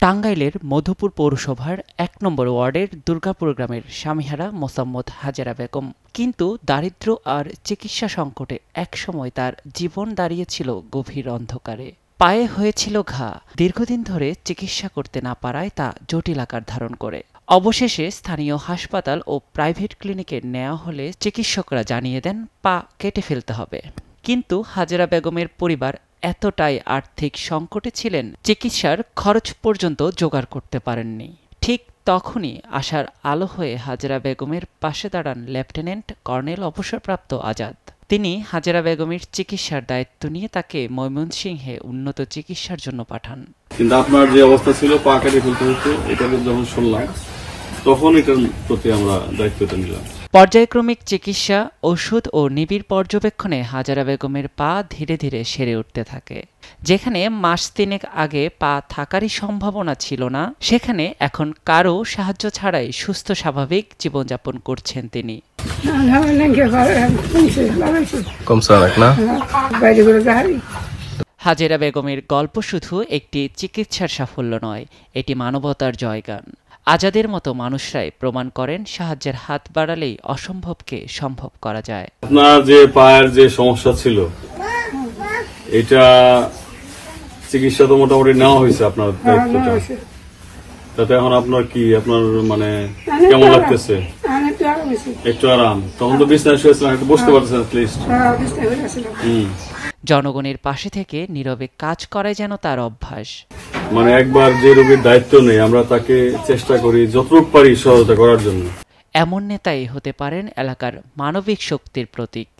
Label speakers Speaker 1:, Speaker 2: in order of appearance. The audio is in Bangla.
Speaker 1: টাঙ্গাইলের মধুপুর পৌরসভার ১ নম্বর ওয়ার্ডের দুর্গাপুর গ্রামের স্বামীহারা মোসাম্মদ হাজেরা বেগম। কিন্তু দারিদ্র্য আর চিকিৎসা সংকটে একসময় তার জীবন দাঁড়িয়েছিল গভীর অন্ধকারে। পায়ে হয়েছিল ঘা, দীর্ঘদিন ধরে চিকিৎসা করতে না পারায় তা জটিল আকার ধারণ করে। অবশেষে স্থানীয় হাসপাতাল ও প্রাইভেট ক্লিনিকে নেওয়া হলে চিকিৎসকরা জানিয়ে দেন পা কেটে ফেলতে হবে। কিন্তু হাজেরা বেগমের পরিবার এতটাই আর্থিক সংকটে ছিলেন, চিকিৎসার খরচ পর্যন্ত জোগাড় করতে পারেননি। ঠিক তখনই আশার আলো হয়ে হাজেরা বেগমের পাশে দাঁড়ান লেফটেন্যান্ট কর্নেল অবসরপ্রাপ্ত আজাদ। তিনি হাজেরা বেগমের চিকিৎসার দায়িত্ব নিয়ে তাকে ময়মনসিংহে উন্নত চিকিৎসার জন্য পাঠান।
Speaker 2: কিন্তু আপনার যে অবস্থা ছিল পা কেটে ফেলতে হতো, এটা যখন শুনলাম তখন এটার প্রতি আমরা দায়িত্বটা নিলাম।
Speaker 1: পর্যায়ক্রমিক চিকিৎসা, ওষুধ ও নিবিড় পর্যবেক্ষণে হাজেরা বেগমের পা ধীরে ধীরে সেরে উঠতে থাকে। যেখানে মাস তিনেক আগে পা থাকারই সম্ভাবনা ছিল না, সেখানে এখন কারো সাহায্য ছাড়াই সুস্থ স্বাভাবিক জীবনযাপন করছেন তিনি। হাজেরা বেগমের গল্প শুধু একটি চিকিৎসার সাফল্য নয়, এটি মানবতার জয়গান। আজাদের মতো মানুষরাই প্রমাণ করেন সাহায্যের হাত বাড়ালেই অসম্ভবকে সম্ভব করা যায়।
Speaker 2: আপনার যে পায়ের যে সমস্যা ছিল, এটা চিকিৎসা তো মোটামুটি নেওয়া হয়েছে আপনার দায়িত্বটা, তাতে এখন আপনার কি আপনার মানে কেমন লাগতেছে? একটু আরাম। তখন তো বিছানায় শুয়েছিলেন, একটু বসতে পারতেছেন অ্যাটলিস্ট।
Speaker 1: জনগণের পাশে থেকে নীরবে কাজ করাই যেন তার অভ্যাস।
Speaker 2: মানে একবার যে রোগীর দায়িত্ব নেই, আমরা তাকে চেষ্টা করি যতটুকু পারি সহায়তা করার জন্য।
Speaker 1: এমন নেতাই হতে পারেন এলাকার মানবিক শক্তির প্রতীক।